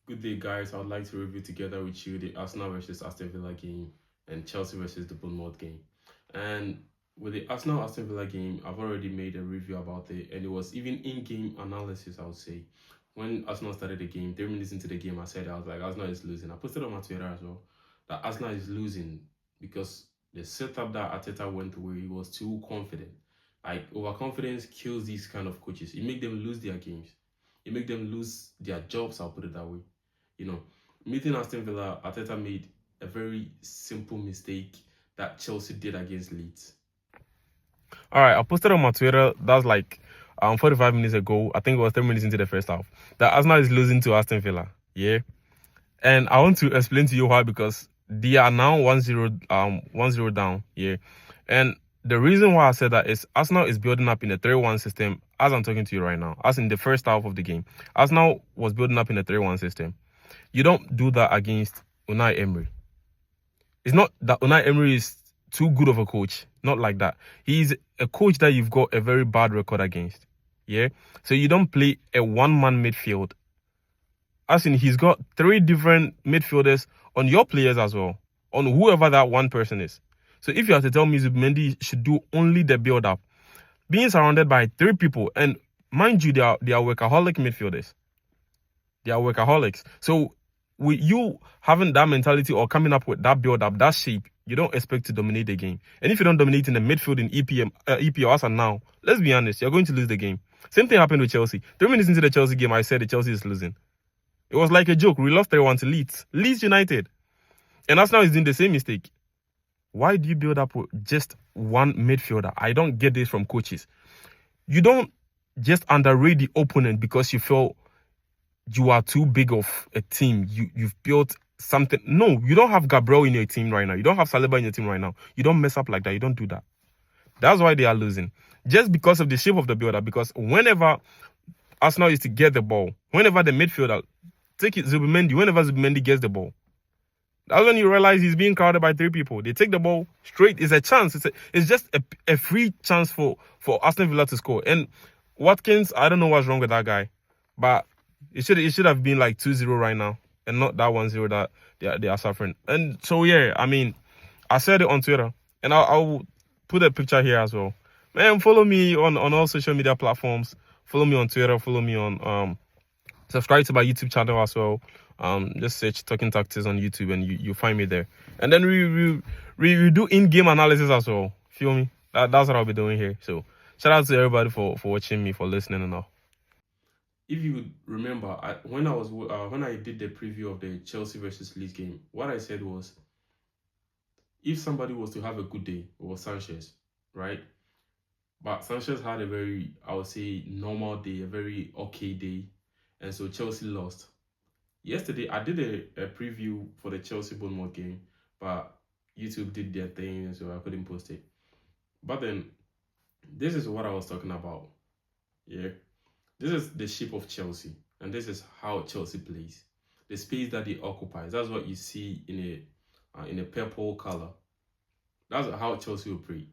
Good day, guys. I would like to review together with you the Arsenal versus Aston Villa game and Chelsea versus the Bournemouth game. And with the Arsenal Aston Villa game, I've already made a review about it, and it was even in-game analysis. I would say when Arsenal started the game, 3 minutes into the game, I was like, Arsenal is losing. I posted on my Twitter as well that Arsenal is losing because the setup that Arteta went through, he was too confident. Like overconfidence kills these kind of coaches. It make them lose their games. It make them lose their jobs. I'll put it that way. You know, meeting Aston Villa, Arteta made a very simple mistake that Chelsea did against Leeds. All right, I posted on my Twitter. That's like 45 minutes ago. I think it was 10 minutes into the first half. That Arsenal is losing to Aston Villa. Yeah. And I want to explain to you why, because they are now 1-0 1-0 down. Yeah. And the reason why I said that is Arsenal is building up in a 3-1 system as I'm talking to you right now. As in the first half of the game, Arsenal was building up in a 3-1 system. You don't do that against Unai Emery. It's not that Unai Emery is too good of a coach. Not like that. He's a coach that you've got a very bad record against. Yeah. So you don't play a one-man midfield. As in, he's got 3 different midfielders on your players as well, on whoever that one person is. So if you have to tell me Zubimendi should do only the build-up, being surrounded by 3 people, and mind you, they are workaholic midfielders. They are workaholics. So with you having that mentality or coming up with that build-up, that shape, you don't expect to dominate the game. And if you don't dominate in the midfield in EPL as of now, let's be honest, you're going to lose the game. Same thing happened with Chelsea. 3 minutes into the Chelsea game, I said the Chelsea is losing. It was like a joke. We lost 3-1 to Leeds United. And Arsenal is doing the same mistake. Why do you build up with just one midfielder? I don't get this from coaches. You don't just underrate the opponent because you feel you are too big of a team. You've built something. No, you don't have Gabriel in your team right now. You don't have Saliba in your team right now. You don't mess up like that. You don't do that. That's why they are losing. Just because of the shape of the build-up. Because whenever Arsenal is to get the ball, whenever the midfielder, take it, Zubimendi, whenever Zubimendi gets the ball, that's when you realize he's being crowded by 3 people. They take the ball straight. It's a chance. It's just a free chance for Aston Villa to score. And Watkins, I don't know what's wrong with that guy. But it should have been like 2-0 right now, and not that 1-0 that they are suffering. And so yeah, I mean, I said it on Twitter, and I'll put a picture here as well. Man, follow me on all social media platforms. Follow me on Twitter. Follow me on subscribe to my YouTube channel as well. Just search Talking Tactics on YouTube, and you find me there. And then we do in-game analysis as well. Feel me? That's what I'll be doing here. So shout out to everybody for watching me, for listening and all. If you remember, when I did the preview of the Chelsea versus Leeds game, what I said was, if somebody was to have a good day, it was Sanchez, right? But Sanchez had a very, I would say, normal day, a very okay day, and so Chelsea lost. Yesterday, I did a preview for the Chelsea Bournemouth game, but YouTube did their thing, so I couldn't post it. But then, this is what I was talking about. Yeah, this is the shape of Chelsea, and this is how Chelsea plays. The space that they occupy. That's what you see in a purple color. That's how Chelsea operate.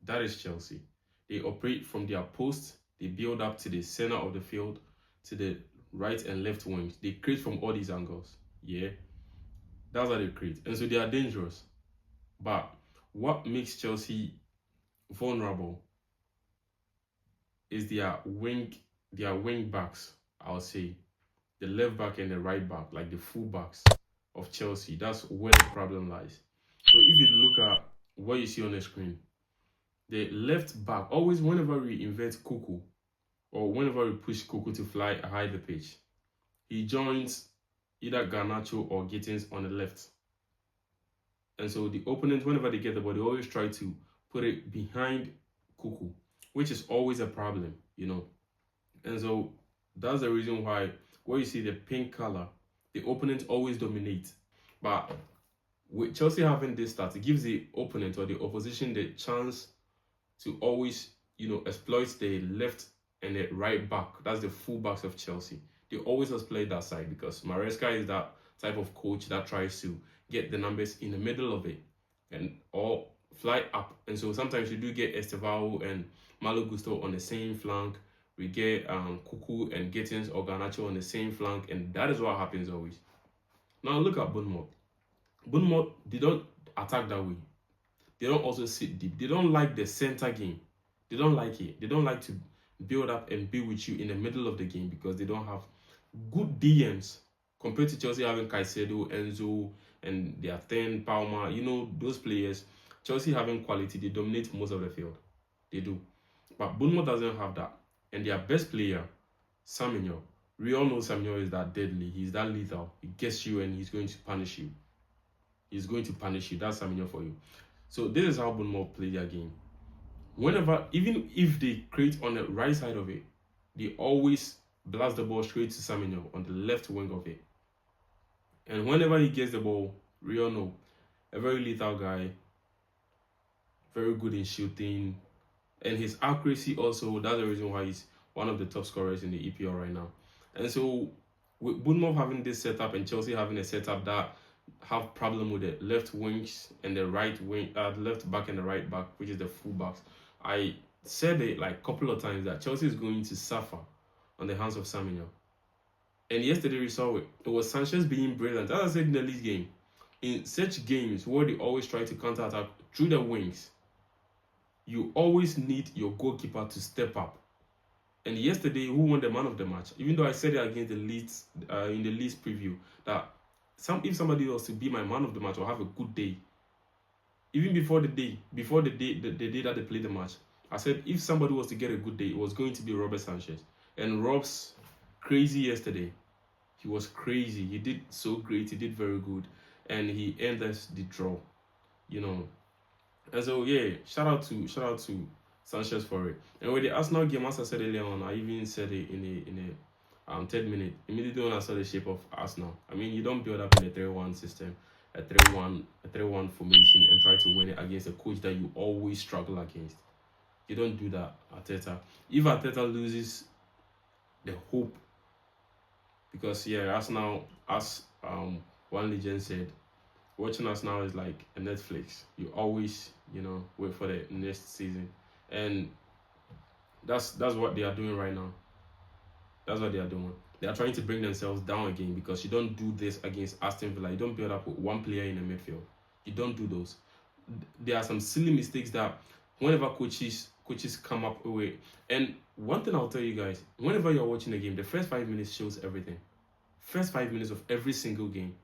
That is Chelsea. They operate from their post. They build up to the center of the field, to the right and left wings. They create from all these angles. Yeah, that's how they create, and so they are dangerous. But what makes Chelsea vulnerable is their wing backs. I'll say the left back and the right back, like the full backs of Chelsea. That's where the problem lies. So if you look at what you see on the screen, the left back, always whenever we invert Kuku, or whenever we push Kuku to fly high the pitch, he joins either Garnacho or Gittins on the left. And so the opponent, whenever they get the ball, they always try to put it behind Kuku, which is always a problem, you know. And so that's the reason why, where you see the pink color, the opponent always dominates. But with Chelsea having this stat, it gives the opponent or the opposition the chance to always, exploit the left and the right back. That's the full backs of Chelsea. They always exploit that side because Maresca is that type of coach that tries to get the numbers in the middle of it and or fly up. And so sometimes you do get Estevao and Malo Gusto on the same flank we get Kuku and Gittins or Garnacho on the same flank, and that is what happens always. Now look at Bournemouth. Bournemouth, they don't attack that way. They don't also sit deep. They don't like the center game. They don't like it. They don't like to build up and be with you in the middle of the game because they don't have good DMs compared to Chelsea having Caicedo, Enzo, and their 10 Palmer. You know, those players. Chelsea having quality, they dominate most of the field. They do. But Bournemouth doesn't have that. And their best player, Semenyo, we all know Semenyo is that deadly. He's that lethal. He gets you and he's going to punish you. He's going to punish you. That's Semenyo for you. So this is how Bournemouth play their game. Whenever, even if they create on the right side of it, they always blast the ball straight to Semenyo on the left wing of it. And whenever he gets the ball, we all know, a very lethal guy, very good in shooting, and his accuracy also, that's the reason why he's one of the top scorers in the EPL right now. And so, with Bournemouth having this setup and Chelsea having a setup that have problem with the left wings and the right wing, left back and the right back, which is the full backs. I said it like a couple of times that Chelsea is going to suffer on the hands of Semenyo. And yesterday we saw it. It was Sanchez being brilliant. As I said in the league game, in such games where they always try to counter-attack through the wings, you always need your goalkeeper to step up. And yesterday, who won the man of the match? Even though I said it against the Leeds in the Leeds preview, that if somebody was to be my man of the match or have a good day, even before the day that they played the match, I said if somebody was to get a good day, it was going to be Robert Sanchez. And Rob's crazy yesterday. He was crazy. He did so great. He did very good, and he ended the draw. You know, and so yeah, shout out to Sanchez for it. And with the Arsenal game, as I said earlier on, I even said it in a 10 minute. Immediately when I saw the shape of Arsenal, I mean, you don't build up in a 3-1 system, a 3-1 formation, and try to win it against a coach that you always struggle against. You don't do that, Arteta. If Arteta loses the hope, because yeah, Arsenal, as one legend said, watching us now is like a Netflix. You always, wait for the next season, and that's what they are doing right now. That's what they are doing. They are trying to bring themselves down again because you don't do this against Aston Villa. You don't build up with one player in the midfield. You don't do those. There are some silly mistakes that whenever coaches come up with. And one thing I'll tell you guys, whenever you're watching a game, the first 5 minutes shows everything. First 5 minutes of every single game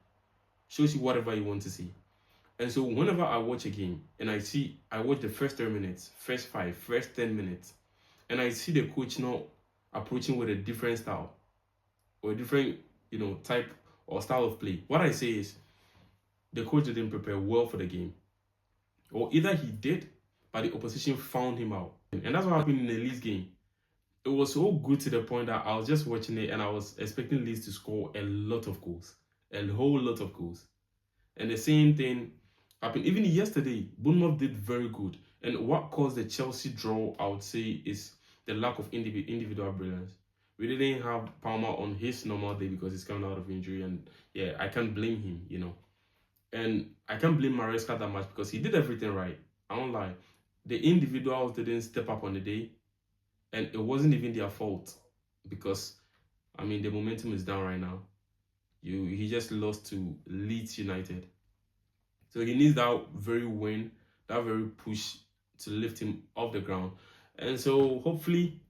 shows you whatever you want to see. And so whenever I watch a game and I watch the first 30 minutes, first 5, first 10 minutes, and I see the coach now approaching with a different style or a different, type or style of play, what I say is the coach didn't prepare well for the game. Or either he did, but the opposition found him out. And that's what happened in the Leeds game. It was so good to the point that I was just watching it and I was expecting Leeds to score a lot of goals. A whole lot of goals. And the same thing happened. Even yesterday, Bournemouth did very good. And what caused the Chelsea draw, I would say, is the lack of individual brilliance. We didn't have Palmer on his normal day because he's coming out of injury. And yeah, I can't blame him, And I can't blame Maresca that much because he did everything right. I won't lie. The individuals didn't step up on the day. And it wasn't even their fault because, the momentum is down right now. He just lost to Leeds United. So he needs that very win, that very push to lift him off the ground. And so hopefully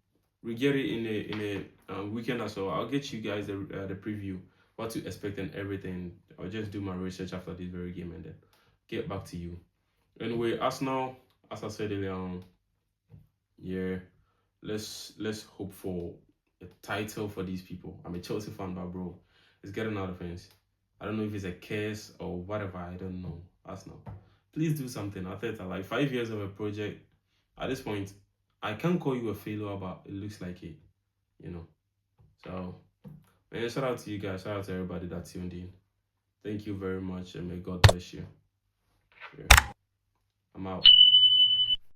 we get it in a weekend or so. I'll get you guys the preview, what to expect and everything. I'll just do my research after this very game and then get back to you. Anyway, Arsenal, as I said earlier on, yeah, let's hope for a title for these people. I'm a Chelsea fan, but bro, it's getting out of hands. I don't know if it's a curse or whatever. I don't know. Arsenal, please do something. Arteta, like 5 years of a project. At this point, I can't call you a failure, but it looks like it. So, man, shout out to you guys. Shout out to everybody that tuned in. Thank you very much, and may God bless you. Yeah. I'm out.